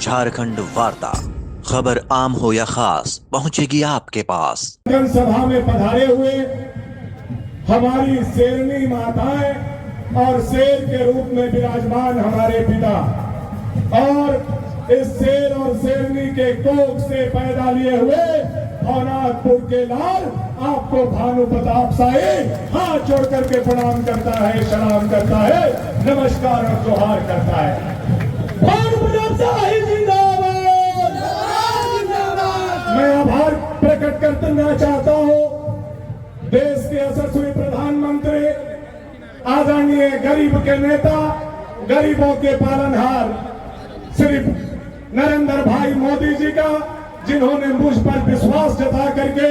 झारखंड वार्ता, खबर आम हो या खास पहुंचेगी आपके पास। सभा में पधारे हुए हमारी शेरनी माताएं और शेर के रूप में विराजमान हमारे पिता और इस शेर और शेरनी के कोख से पैदा लिए हुए भवनाथपुर के लाल आपको भानु प्रताप शाही हाथ जोड़ करके प्रणाम करता है, सलाम करता है, नमस्कार और जोहार करता है। भानु प्रताप शाही जिंदाबाद। मैं आभार प्रकट करना चाहता हूँ देश के यशस्वी प्रधानमंत्री, आदरणीय गरीब के नेता, गरीबों के पालनहार श्री नरेंद्र भाई मोदी जी का, जिन्होंने मुझ पर विश्वास जता करके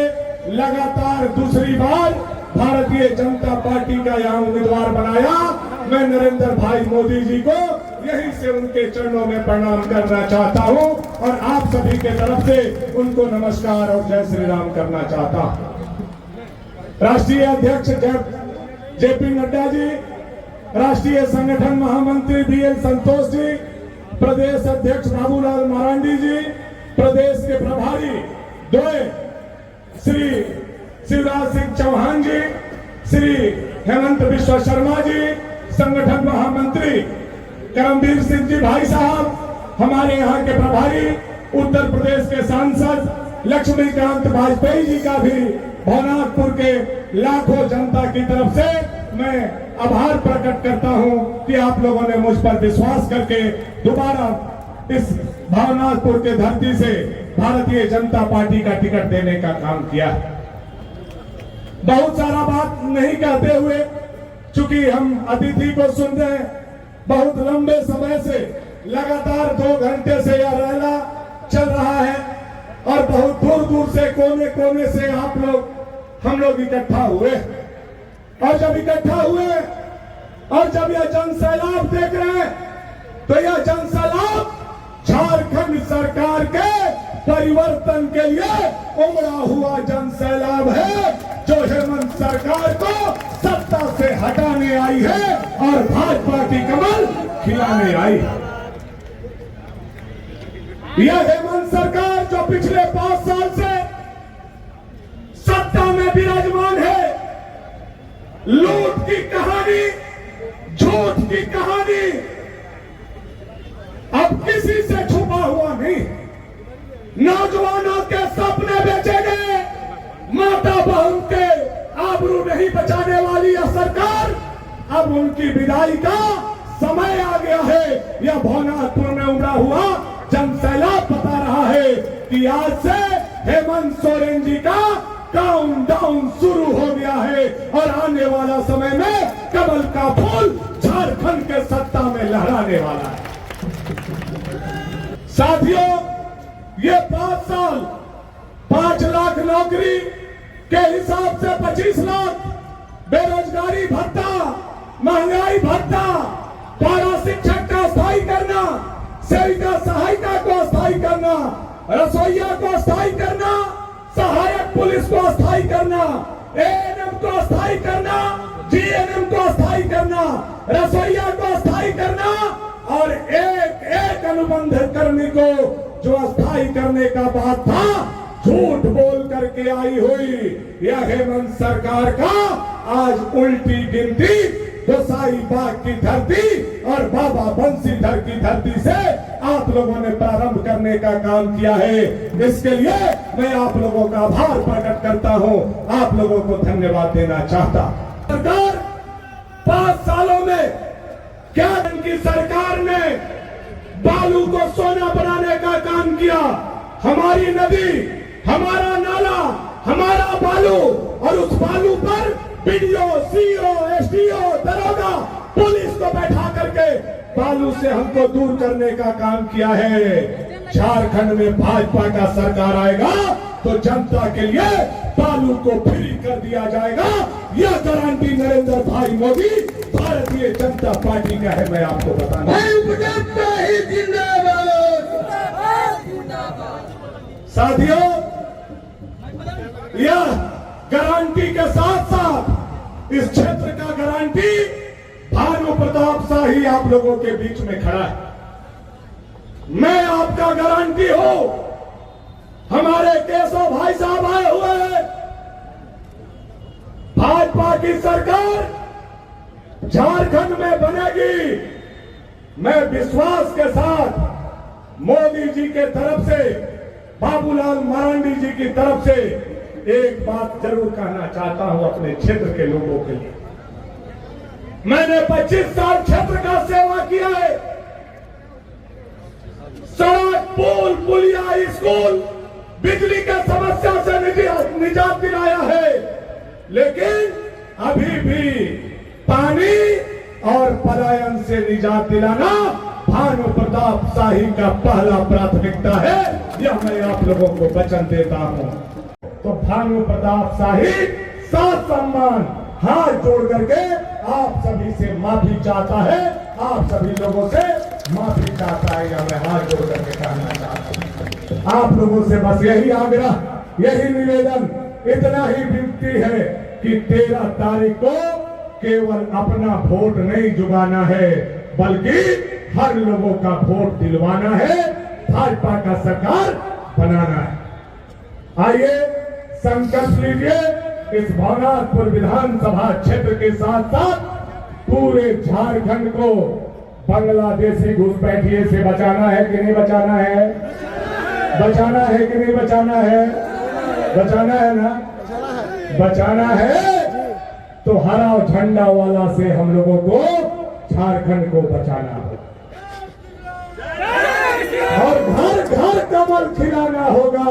लगातार दूसरी बार भारतीय जनता पार्टी का यहाँ उम्मीदवार बनाया। मैं नरेंद्र भाई मोदी जी को यहीं से उनके चरणों में प्रणाम करना चाहता हूं और आप सभी के तरफ से उनको नमस्कार और जय श्री राम करना चाहता हूं। राष्ट्रीय अध्यक्ष जेपी नड्डा जी, राष्ट्रीय संगठन महामंत्री बीएल संतोष जी, प्रदेश अध्यक्ष बाबूलाल मरांडी जी, प्रदेश के प्रभारी द्वय श्री शिवराज सिंह चौहान जी, श्री हेमंत बिश्व शर्मा जी, संगठन महामंत्री करमवीर सिंह जी भाई साहब, हमारे यहाँ के प्रभारी उत्तर प्रदेश के सांसद लक्ष्मीकांत वाजपेयी जी का भी भवनाथपुर के लाखों जनता की तरफ से मैं आभार प्रकट करता हूं कि आप लोगों ने मुझ पर विश्वास करके दोबारा इस भवनाथपुर के धरती से भारतीय जनता पार्टी का टिकट देने का काम किया। बहुत सारा बात नहीं कहते हुए, चूंकि हम अतिथि को सुन रहे हैं, बहुत लंबे समय से लगातार 2 घंटे से यह रैला चल रहा है और बहुत दूर दूर से कोने कोने से हम लोग इकट्ठा हुए और जब इकट्ठा हुए और जब यह जनसैलाब देख रहे हैं तो यह जनसैलाब झारखंड सरकार के परिवर्तन के लिए उमड़ा हुआ जनसैलाब है, जो हेमंत सरकार को सत्ता से हटाने आई है और भाजपा की कमल खिलाने आई है। यह हेमंत सरकार जो पिछले 5 साल से सत्ता में विराजमान है, लूट की कहानी, झूठ की कहानी अब किसी से छुपा हुआ नहीं। नौजवानों के सपने बेचे गए, माता बहन के आबरू नहीं बचाने वाली यह सरकार, अब उनकी विदाई का समय आ गया है। यह भवनाथपुर में उमड़ा हुआ जनसैलाब बता रहा है कि आज से हेमंत सोरेन जी का काउंटडाउन शुरू हो गया है और आने वाला समय में कमल का फूल झारखंड के सत्ता में लहराने वाला है। साथियों, ये 5 साल 5 लाख नौकरी के हिसाब से 25 लाख बेरोजगारी भत्ता, महंगाई भत्ता, पारा शिक्षक का स्थायी करना, सेविका सहायिका को स्थायी करना, रसोईया को स्थायी करना, सहायक पुलिस को स्थायी करना, एएनएम को स्थायी करना, जीएनएम को स्थायी करना, रसोईया को स्थायी करना और एक अनुबंध कर्मी को जो स्थायी करने का बात था, झूठ बोल करके आई हुई यह हेमंत सरकार का आज उल्टी गिनती गोसाई बाग की धरती और बाबा बंसीधर की धरती से आप लोगों ने प्रारंभ करने का काम किया है। इसके लिए मैं आप लोगों का आभार प्रकट करता हूं, आप लोगों को धन्यवाद देना चाहता। सरकार 5 सालों में क्या इनकी सरकार ने बालू को सोना बनाने का काम किया। हमारी नदी, हमारा नाला, हमारा बालू और उस बालू पर बीडीओ, सीओ, एसडीओ, दरोगा, पुलिस को बैठा करके बालू से हमको दूर करने का काम किया है। झारखंड में भाजपा का सरकार आएगा तो जनता के लिए बालू को फ्री कर दिया जाएगा। यह गारंटी नरेंद्र भाई मोदी भारतीय जनता पार्टी का है, मैं आपको बताना। साथियों, यह गारंटी के साथ साथ इस क्षेत्र का गारंटी भानु प्रताप शाही आप लोगों के बीच में खड़ा है। मैं आप का गारंटी हो। हमारे केशव भाई साहब आए हुए हैं। भाजपा की सरकार झारखंड में बनेगी। मैं विश्वास के साथ मोदी जी के तरफ से, बाबूलाल मरांडी जी की तरफ से एक बात जरूर कहना चाहता हूं अपने क्षेत्र के लोगों के लिए। मैंने 25 साल क्षेत्र का सेवा किया है। सड़क, पुल, पुलिया, स्कूल, बिजली के समस्या से निजात दिलाया है। लेकिन अभी भी पानी और पलायन से निजात दिलाना भानु प्रताप शाही का पहला प्राथमिकता है। यह मैं आप लोगों को वचन देता हूं। तो भानु प्रताप शाही सात सम्मान हाथ जोड़ करके आप सभी से माफी चाहता है, आप सभी लोगों से माफी चाहता है। या मैं हाथ जोड़ करके कहना चाहता हूं आप लोगों से बस यही आग्रह, यही निवेदन, इतना ही विनती है कि 13 तारीख को केवल अपना वोट नहीं जुगाना है, बल्कि हर लोगों का वोट दिलवाना है, भाजपा का सरकार बनाना है। आइए संकल्प लीजिए। इस भवनाथपुर विधानसभा क्षेत्र के साथ साथ पूरे झारखंड को बांग्लादेशी घुसपैठिए से बचाना है कि नहीं बचाना है? बचाना है कि नहीं बचाना है? बचाना है ना? बचाना है। तो हरा झंडा वाला से हम लोगों को झारखंड को बचाना है और घर घर कमल खिलाना होगा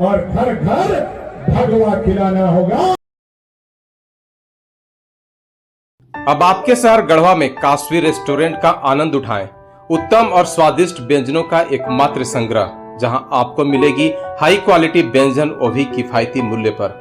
और घर घर भगवा खिलाना होगा। अब आपके शहर गढ़वा में काशवी रेस्टोरेंट का आनंद उठाएं। उत्तम और स्वादिष्ट व्यंजनों का एकमात्र संग्रह, जहां आपको मिलेगी हाई क्वालिटी व्यंजन, वो भी किफायती मूल्य पर।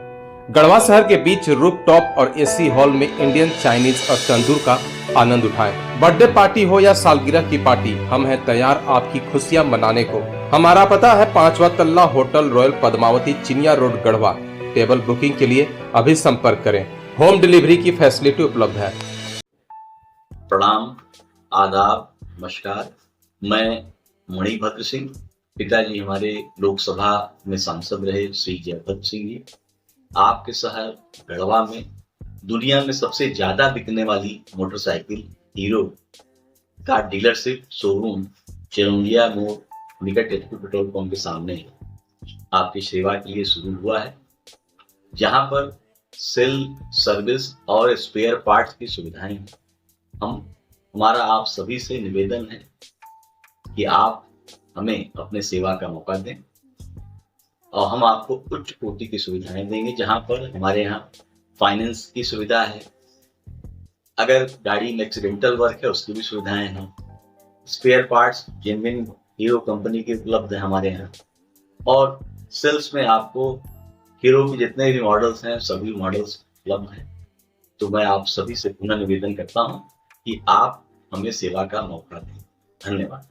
गढ़वा शहर के बीच रूफ टॉप और एसी हॉल में इंडियन, चाइनीज और तंदूर का आनंद उठाएं। बर्थडे पार्टी हो या सालगिरह की पार्टी, हम हैं तैयार आपकी खुशियां मनाने को। हमारा पता है 5वां तल्ला होटल रॉयल पद्मावती, चिनिया रोड, गढ़वा। टेबल बुकिंग के लिए अभी संपर्क करें। होम डिलीवरी की फैसिलिटी उपलब्ध है। प्रणाम, आदाब, नमस्कार। मैं मणिभद्र सिंह, पिताजी हमारे लोकसभा में सांसद रहे श्री जयभद्र सिंह जी। आपके शहर गढ़वा में दुनिया में सबसे ज्यादा बिकने वाली मोटरसाइकिल हीरो का डीलरशिप शोरूम चिरौंजिया मोड़ निकट एचपी पेट्रोल पंप के सामने आपकी सेवा के लिए शुरू हुआ है, जहां पर सेल, सर्विस और स्पेयर पार्ट्स की सुविधाएं हैं। हमारा आप सभी से निवेदन है कि आप हमें अपने सेवा का मौका दें और हम आपको उच्च कोटि की सुविधाएं देंगे, जहां पर हमारे यहाँ फाइनेंस की सुविधा है। अगर गाड़ी में एक्सीडेंटल वर्क है उसकी भी सुविधाएं हैं। Spare parts genuine Hero company के उपलब्ध है हमारे यहाँ। और सेल्स में आपको हीरो के जितने भी मॉडल्स हैं सभी मॉडल्स उपलब्ध हैं। तो मैं आप सभी से पुनः निवेदन करता हूँ कि आप हमें सेवा का मौका दें। धन्यवाद।